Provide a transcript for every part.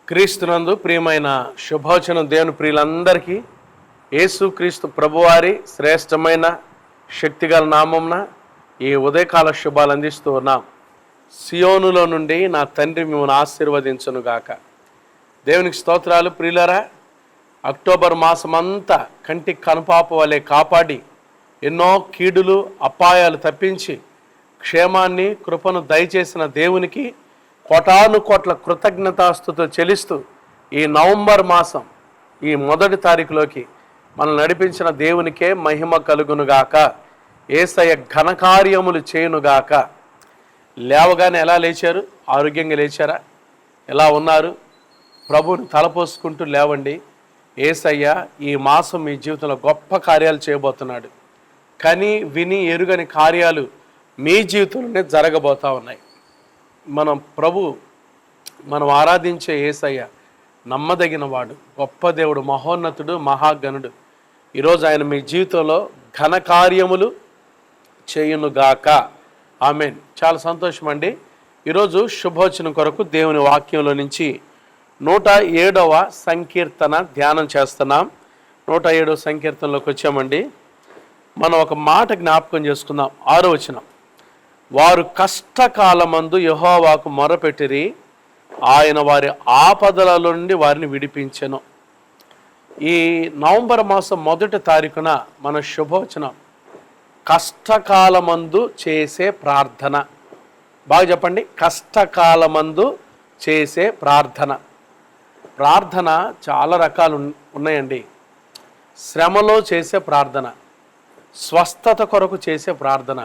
క్రీస్తునందు ప్రియమైన శుభవచనం దేవుని ప్రియులందరికీ యేసుక్రీస్తు ప్రభువారి శ్రేష్టమైన శక్తిగల నామమున ఈ ఉదయకాల శుభాలు అందిస్తూ ఉన్నాం. సియోనులో నుండి నా తండ్రి మిమ్మల్ని ఆశీర్వదించునుగాక. దేవునికి స్తోత్రాలు. ప్రియులారా, అక్టోబర్ మాసమంతా కంటికి కనుపాప వలె కాపాడి ఎన్నో కీడులు అపాయాలు తప్పించి క్షేమాన్ని కృపను దయచేసిన దేవునికి కోటాను కోట్ల కృతజ్ఞతాస్తుతులు చెల్లిస్తూ ఈ నవంబర్ మాసం ఈ మొదటి తారీఖులోకి మనం నడిపించిన దేవునికే మహిమ కలుగునుగాక. యేసయ్య ఘనకార్యములు చేయునుగాక. లేవగానే ఎలా లేచారు? ఆరోగ్యంగా లేచారా? ఎలా ఉన్నారు? ప్రభువుని తలపోసుకుంటూ లేవండి. యేసయ్య ఈ మాసం మీ జీవితంలో గొప్ప కార్యాలు చేయబోతున్నాడు. కానీ విని ఎరుగని కార్యాలు మీ జీవితంలోనే జరగబోతూ ఉన్నాయి. మనం ఆరాధించే యేసయ్య నమ్మదగిన వాడు, గొప్ప దేవుడు, మహోన్నతుడు, మహాగణుడు. ఈరోజు ఆయన మీ జీవితంలో ఘనకార్యములు చేయునుగాక. ఆమేన్. చాలా సంతోషం అండి. ఈరోజు శుభవచనం కొరకు దేవుని వాక్యంలో నుంచి 107వ సంకీర్తన ధ్యానం చేస్తున్నాం. 107వ సంకీర్తనలోకి వచ్చామండి. మనం ఒక మాట జ్ఞాపకం చేసుకుందాం. 6వ వచనం, వారు కష్టకాలమందు యెహోవాకు మొరపెట్టిరి, ఆయన వారి ఆపదల నుండి వారిని విడిపించెను. ఈ నవంబర్ మాసం మొదటి తారీఖున మన శుభవచనం కష్టకాలమందు చేసే ప్రార్థన. బాగా చెప్పండి, కష్టకాలమందు చేసే ప్రార్థన. ప్రార్థన చాలా రకాలు ఉన్నాయండి. శ్రమలో చేసే ప్రార్థన, స్వస్థత కొరకు చేసే ప్రార్థన,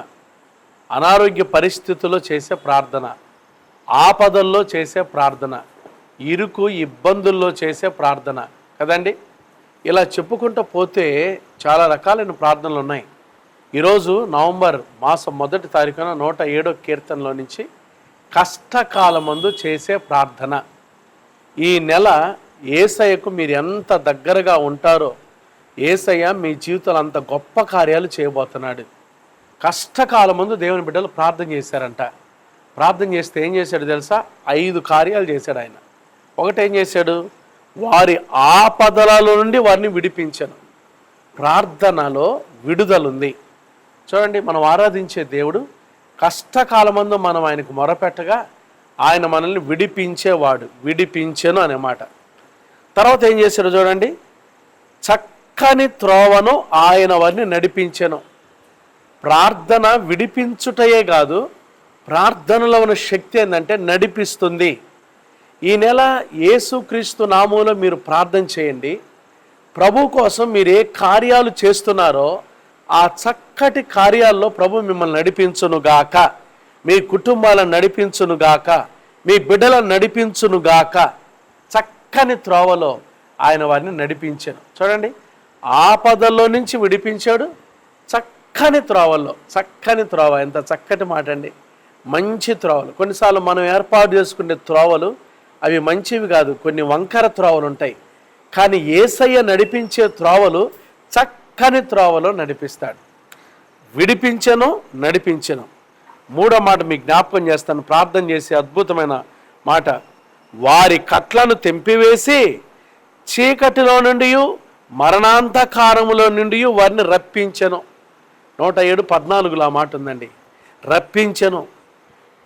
అనారోగ్య పరిస్థితుల్లో చేసే ప్రార్థన, ఆపదల్లో చేసే ప్రార్థన, ఇరుకు ఇబ్బందుల్లో చేసే ప్రార్థన కదండి. ఇలా చెప్పుకుంటూ పోతే చాలా రకాలైన ప్రార్థనలు ఉన్నాయి. ఈరోజు నవంబర్ మాసం మొదటి తారీఖున 107వ కీర్తనలో నుంచి కష్టకాలమందు చేసే ప్రార్థన. ఈ నెల యేసయ్యకు మీరు ఎంత దగ్గరగా ఉంటారో యేసయ్య మీ జీవితంలో అంత గొప్ప కార్యాలు చేయబోతున్నాడు. కష్టకాలం ముందు దేవుని బిడ్డలు ప్రార్థన చేశారంట. ప్రార్థన చేస్తే ఏం చేశాడు తెలుసా? 5 కార్యాలు చేశాడు ఆయన. ఒకటి ఏం చేశాడు? వారి ఆపదలలో నుండి వారిని విడిపించాను. ప్రార్థనలో విడుదలుంది. చూడండి, మనం ఆరాధించే దేవుడు కష్టకాలమందు మనం ఆయనకు మొరపెట్టగా ఆయన మనల్ని విడిపించేవాడు. విడిపించెను అనే మాట. తర్వాత ఏం చేశాడు చూడండి, చక్కని త్రోవను ఆయన వారిని నడిపించెను. ప్రార్థన విడిపించుటయే కాదు, ప్రార్థనలో ఉన్న శక్తి ఏంటంటే నడిపిస్తుంది. ఈ నెల యేసుక్రీస్తు నామములో మీరు ప్రార్థన చేయండి. ప్రభు కోసం మీరు ఏ కార్యాలు చేస్తున్నారో ఆ చక్కటి కార్యాల్లో ప్రభు మిమ్మల్ని నడిపించునుగాక, మీ కుటుంబాలను నడిపించునుగాక, మీ బిడ్డలను నడిపించునుగాక. చక్కని త్రోవలో ఆయన వారిని నడిపించాను. చూడండి, ఆపదల్లో నుంచి విడిపించాడు. చక్కని త్రోవల్లో, చక్కని త్రోవ, ఎంత చక్కటి మాట అండి. మంచి త్రోవలు. కొన్నిసార్లు మనం ఏర్పాటు చేసుకునే త్రోవలు అవి మంచివి కాదు, కొన్ని వంకర త్రోవలు ఉంటాయి. కానీ యేసయ్య నడిపించే త్రోవలు చక్కని త్రోవలో నడిపిస్తాడు. విడిపించెను, నడిపించెను. 3వ మాట మీకు జ్ఞాపకం చేస్తాను. ప్రార్థన చేసే అద్భుతమైన మాట, వారి కట్లను తెంపివేసి చీకటిలో నుండి మరణాంధకారములో నుండి వారిని రప్పించెను. 107:14 ఆ మాట ఉందండి. రప్పించెను.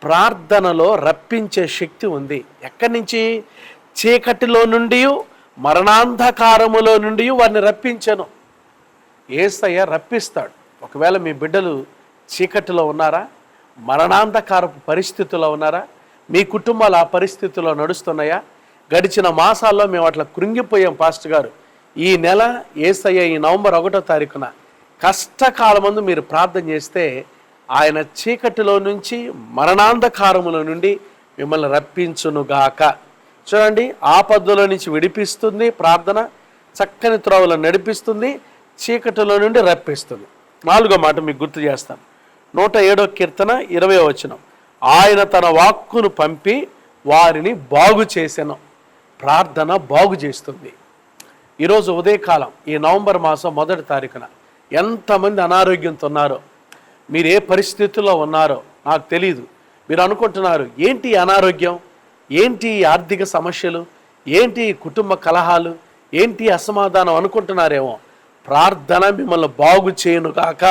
ప్రార్థనలో రప్పించే శక్తి ఉంది. ఎక్కడి నుంచి? చీకటిలో నుండి మరణాంధకారములో నుండి వారిని రప్పించెను. యేసయ్య రప్పిస్తాడు. ఒకవేళ మీ బిడ్డలు చీకటిలో ఉన్నారా? మరణాంధకారపు పరిస్థితుల్లో ఉన్నారా? మీ కుటుంబాలు ఆ పరిస్థితుల్లో నడుస్తున్నాయా? గడిచిన మాసాల్లో మేము అట్లా కృంగిపోయాం పాస్టర్ గారు. ఈ నెల యేసయ్య ఈ నవంబర్ 1వ తారీఖున కష్టకాలమందు మీరు ప్రార్థన చేస్తే ఆయన చీకటిలో నుంచి మరణాంధకారముల నుండి మిమ్మల్ని రప్పించునుగాక. చూడండి, ఆపదలో నుంచి విడిపిస్తుంది ప్రార్థన, చక్కని త్రోవలో నడిపిస్తుంది, చీకటిలో నుండి రప్పిస్తుంది. 4వ మాట మీకు గుర్తు చేస్తాను. 107వ కీర్తన 20వ వచనం, ఆయన తన వాక్కును పంపి వారిని బాగు చేసెను. ప్రార్థన బాగు చేస్తుంది. ఈరోజు ఉదయకాలం ఈ నవంబర్ మాసం మొదటి తారీఖున ఎంతమంది అనారోగ్యంతో ఉన్నారో, మీరు ఏ పరిస్థితుల్లో ఉన్నారో నాకు తెలియదు. మీరు అనుకుంటున్నారు, ఏంటి అనారోగ్యం, ఏంటి ఆర్థిక సమస్యలు, ఏంటి కుటుంబ కలహాలు, ఏంటి అసమాధానం అనుకుంటున్నారేమో. ప్రార్థన మిమ్మల్ని బాగు చేయునుగాక,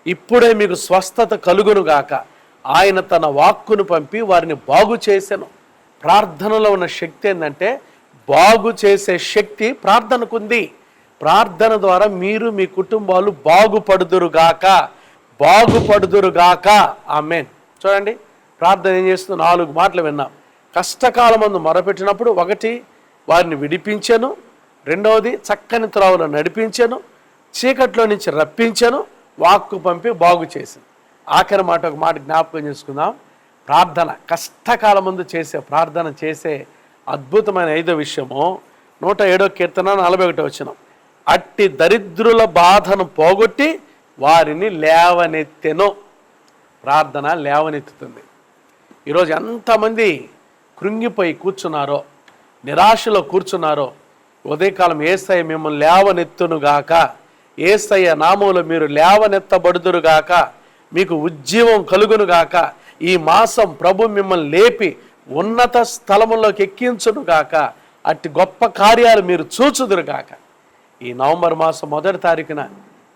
ఇప్పుడే మీకు స్వస్థత కలుగునుగాక. ఆయన తన వాక్కును పంపి వారిని బాగు చేసెను. ప్రార్థనలో ఉన్న శక్తి ఏంటంటే, బాగు చేసే శక్తి ప్రార్థనకుంది. ప్రార్థన ద్వారా మీరు మీ కుటుంబాలు బాగుపడుదురుగాక, బాగుపడుదురుగాక. ఆమేన్. చూడండి, ప్రార్థన ఏం చేస్తుంది? 4 మాటలు విన్నాం. కష్టకాలమందు మొరపెట్టినప్పుడు 1 వారిని విడిపించెను, 2వది చక్కని త్రోవలో నడిపించెను, చీకట్లో నుంచి రప్పించెను, వాక్కు పంపి బాగు చేసింది. ఆఖరి మాట ఒక మాట జ్ఞాపకం చేసుకుందాం. ప్రార్థన కష్టకాలం ముందు చేసే ప్రార్థన చేసే అద్భుతమైన 5వ విషయము 107వ కీర్తన 41వ వచనం. అట్టి దరిద్రుల బాధను పోగొట్టి వారిని లేవనెత్తెను. ప్రార్థన లేవనెత్తుతుంది. ఈరోజు ఎంతమంది కృంగిపోయి కూర్చున్నారో, నిరాశలో కూర్చున్నారో, ఉదయకాలం యేసయ్య మిమ్మల్ని లేవనెత్తునుగాక, యేసయ్య నామములో మీరు లేవనెత్తబడుదురుగాక, మీకు ఉజ్జీవం కలుగునుగాక, ఈ మాసం ప్రభు మిమ్మల్ని లేపి ఉన్నత స్థలములోకి ఎక్కించునుగాక, అట్టి గొప్ప కార్యాలు మీరు చూచుదురుగాక. ఈ నవంబర్ మాసం 1వ తారీఖున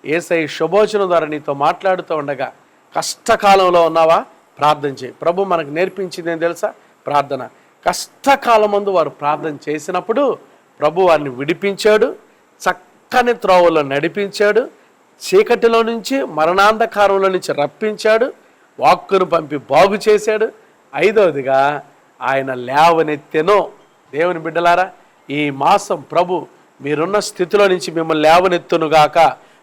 యేసయ్య శుభోచనం ద్వారా నీతో మాట్లాడుతూ ఉండగా, కష్టకాలంలో ఉన్నావా? ప్రార్థన చేయి. ప్రభు మనకు నేర్పించింది ఏం తెలుసా? ప్రార్థన. కష్టకాలమందు వారు ప్రార్థన చేసినప్పుడు ప్రభు వారిని విడిపించాడు, చక్కని త్రోవలో నడిపించాడు, చీకటిలో నుంచి మరణాంధకారంలో నుంచి రప్పించాడు, వాక్కును పంపి బాగు చేశాడు. 5వదిగా ఆయన లేవనెత్తెను. దేవుని బిడ్డలారా, ఈ మాసం ప్రభు మీరున్న స్థితిలో నుంచి మిమ్మల్ని లేవనెత్తునుగాక,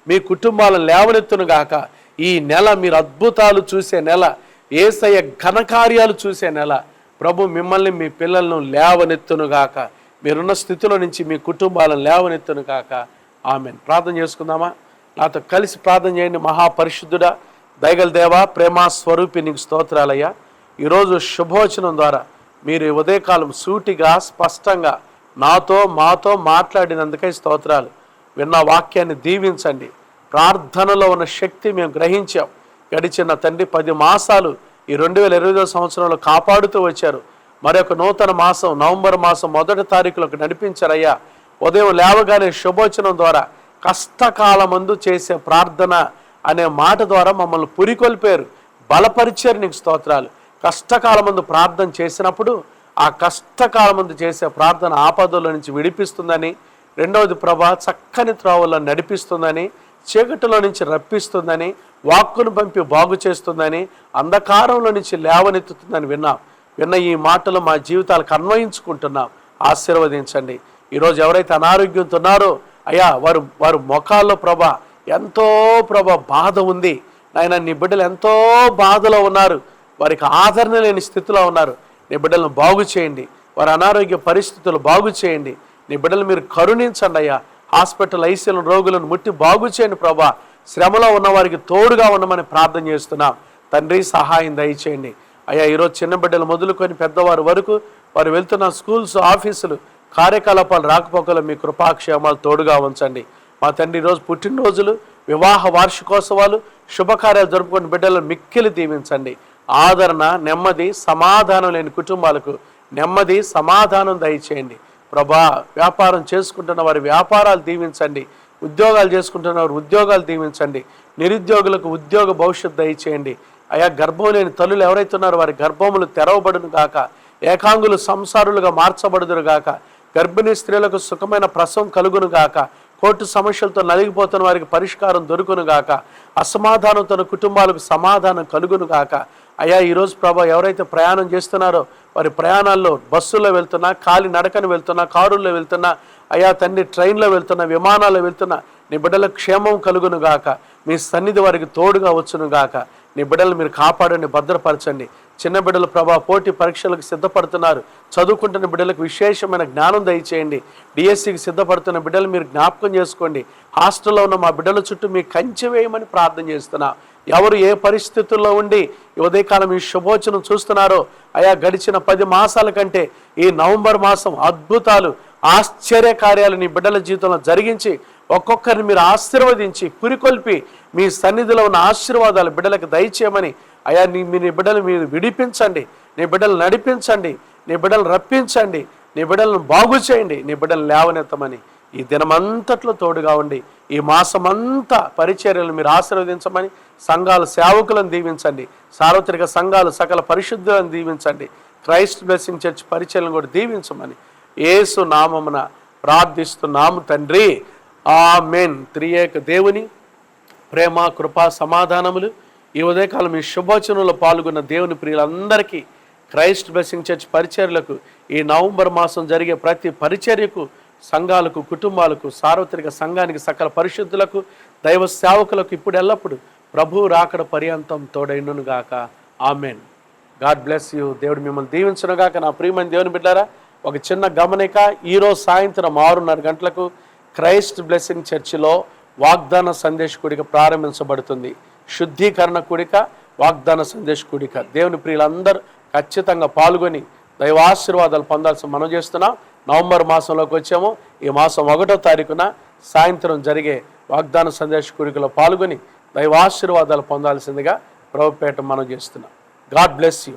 మీ కుటుంబాలను లేవనెత్తునుగాక. ఈ నెల మీరు అద్భుతాలు చూసే నెల, యేసయ్య ఘనకార్యాలు చూసే నెల. ప్రభు మిమ్మల్ని మీ పిల్లలను లేవనెత్తునుగాక, మీరున్న స్థితిలో నుంచి మీ కుటుంబాలను లేవనెత్తునుగాక. ఆమేన్. ప్రార్థన చేసుకుందామా? నాతో కలిసి ప్రార్థన చేయండి. మహాపరిశుద్ధుడా, దయగల దేవా, ప్రేమ స్వరూపి, నీకు స్తోత్రాలయ్యా. ఈరోజు శుభవచనం ద్వారా మీరు ఉదయకాలం సూటిగా స్పష్టంగా మాతో మాట్లాడినందుకై స్తోత్రాలు. విన్న వాక్యాన్ని దీవించండి. ప్రార్థనలో ఉన్న శక్తి మేము గ్రహించాం. గడిచిన తండ్రి 10 మాసాలు ఈ 2025వ సంవత్సరంలో కాపాడుతూ వచ్చారు. మరొక నూతన మాసం నవంబర్ మాసం 1వ తారీఖులోకి నడిపించారయ్యా. ఉదయం లేవగానే శుభోచనం ద్వారా కష్టకాలమందు చేసే ప్రార్థన అనే మాట ద్వారా మమ్మల్ని పురికొల్పారు, బలపరిచారు. నీకు స్తోత్రాలు. కష్టకాలమందు ప్రార్థన చేసినప్పుడు ఆ కష్టకాలమందు చేసే ప్రార్థన ఆపదల నుంచి విడిపిస్తుందని, 2వది ప్రభా చక్కని త్రోవల్లో నడిపిస్తుందని, చీకటిలో నుంచి రప్పిస్తుందని, వాక్కును పంపి బాగు చేస్తుందని, అంధకారంలో నుంచి లేవనెత్తుతుందని విన్న ఈ మాటలు మా జీవితాలకు అన్వయించుకుంటున్నాం. ఆశీర్వదించండి. ఈరోజు ఎవరైతే అనారోగ్యంతో ఉన్నారో అయ్యా, వారు మొఖాల్లో ప్రభా ఎంతో బాధ ఉంది నాయన. నీ బిడ్డలు ఎంతో బాధలో ఉన్నారు, వారికి ఆదరణ లేని స్థితిలో ఉన్నారు. నీ బిడ్డలను బాగు చేయండి, వారి అనారోగ్య పరిస్థితులు బాగు చేయండి. నీ బిడ్డలు మీరు కరుణించండి అయ్యా. హాస్పిటల్ ఐసీయూలో రోగులను ముట్టి బాగు చేయండి ప్రభా. శ్రమలో ఉన్న వారికి తోడుగా ఉండమని ప్రార్థన చేస్తున్నాం తండ్రి. సహాయం దయచేయండి అయ్యా. ఈరోజు చిన్న బిడ్డలు మొదలుకొని పెద్దవారు వరకు వారు వెళ్తున్న స్కూల్స్, ఆఫీసులు, కార్యకలాపాలు, రాకపోకలు మీ కృపాక్షేమాలు తోడుగా ఉంచండి మా తండ్రి. ఈరోజు పుట్టినరోజులు, వివాహ వార్షికోత్సవాలు, శుభకార్యాలు జరుపుకుని బిడ్డలను మిక్కిలి దీవించండి. ఆదరణ, నెమ్మది, సమాధానం లేని కుటుంబాలకు నెమ్మది, సమాధానం దయచేయండి ప్రభా. వ్యాపారం చేసుకుంటున్న వారి వ్యాపారాలు దీవించండి, ఉద్యోగాలు చేసుకుంటున్న వారి ఉద్యోగాలు దీవించండి, నిరుద్యోగులకు ఉద్యోగ భవిష్యత్తు దయచేయండి అయా. గర్భం లేని తల్లులు ఎవరైతే ఉన్నారో వారి గర్భములు తెరవబడును గాక, ఏకాంగులు సంసారులుగా మార్చబడుదురు గాక, గర్భిణీ స్త్రీలకు సుఖమైన ప్రసవం కలుగును గాక, కోర్టు సమస్యలతో నలిగిపోతున్న వారికి పరిష్కారం దొరుకును గాక, అసమాధానంతో కుటుంబాలకు సమాధానం కలుగును గాక అయ్యా. ఈరోజు ప్రభా ఎవరైతే ప్రయాణం చేస్తున్నారో వారి ప్రయాణాల్లో బస్సుల్లో వెళ్తున్నా, కాలి నడకను వెళ్తున్నా, కారుల్లో వెళ్తున్నా అయ్యా తండ్రి, ట్రైన్లో వెళ్తున్నా, విమానాల్లో వెళ్తున్నా, నీ బిడ్డలకు క్షేమం కలుగును గాక, మీ సన్నిధి వారికి తోడుగా వచ్చును గాక. నీ బిడ్డలు మీరు కాపాడండి, భద్రపరచండి. చిన్న బిడ్డలు ప్రభా పోటీ పరీక్షలకు సిద్ధపడుతున్నారు, చదువుకుంటున్న బిడ్డలకు విశేషమైన జ్ఞానం దయచేయండి. డిఎస్సికి సిద్ధపడుతున్న బిడ్డలు మీరు జ్ఞాపకం చేసుకోండి. హాస్టల్లో ఉన్న మా బిడ్డల చుట్టూ మీ కంచె వేయమని ప్రార్థన చేస్తున్నా. ఎవరు ఏ పరిస్థితుల్లో ఉండి ఈ ఉదయకాలం ఈ శుభోచనం చూస్తున్నారో అయా, గడిచిన 10 మాసాల కంటే ఈ నవంబర్ మాసం అద్భుతాలు, ఆశ్చర్య కార్యాలు నీ బిడ్డల జీవితంలో జరిగించి ఒక్కొక్కరిని మీరు ఆశీర్వదించి పురికొల్పి మీ సన్నిధిలో ఉన్న ఆశీర్వాదాలు బిడ్డలకు దయచేయమని అయా. నీ బిడ్డలు మీరు విడిపించండి, నీ బిడ్డలు నడిపించండి, నీ బిడ్డలు రప్పించండి, నీ బిడ్డలను బాగు చేయండి, నీ బిడ్డలను లేవనెత్తమని ఈ దినమంతట్లో తోడుగా ఉండి ఈ మాసమంతా పరిచర్యలను మీరు ఆశీర్వదించమని, సంఘాల సేవకులను దీవించండి, సార్వత్రిక సంఘాలు సకల పరిశుద్ధులను దీవించండి, క్రైస్ట్ బ్లెస్సింగ్ చర్చ్ పరిచర్యలను కూడా దీవించమని యేసు నామమున ప్రార్థిస్తున్నాము తండ్రి, ఆమేన్. త్రియేక దేవుని ప్రేమ, కృపా, సమాధానములు ఈ ఉదయకాలం ఈ శుభవచనంలో పాల్గొన్న దేవుని ప్రియులందరికీ, క్రైస్ట్ బ్లెస్సింగ్ చర్చ్ పరిచర్యలకు, ఈ నవంబర్ మాసం జరిగే ప్రతి పరిచర్యకు, సంఘాలకు, కుటుంబాలకు, సార్వత్రిక సంఘానికి, సకల పరిశుద్ధులకు, దైవ సేవకులకు ఇప్పుడు ఎల్లప్పుడు ప్రభు రాకడ పర్యంతం తోడైండును గాక. ఆమెన్. God bless you. దేవుడు మిమ్మల్ని దీవించును గాక. నా ప్రియమైన దేవుని బిడ్డారా, ఒక చిన్న గమనిక. ఈరోజు సాయంత్రం 6:30 గంటలకు క్రైస్ట్ బ్లెస్సింగ్ చర్చిలో వాగ్దాన సందేశ కూడిక ప్రారంభించబడుతుంది. శుద్ధీకరణ కూడిక, వాగ్దాన సందేశ కూడిక. దేవుని ప్రియులందరూ ఖచ్చితంగా పాల్గొని దైవాశీర్వాదాలు పొందాల్సి మనం చేస్తున్నాం. నవంబర్ మాసంలోకి వచ్చాము. ఈ మాసం 1వ తారీఖున సాయంత్రం జరిగే వాగ్దాన సందేశ కూడికలో పాల్గొని దైవాశీర్వాదాలు పొందాల్సిందిగా ప్రభుపేట మనం చేస్తున్నాం. God bless you.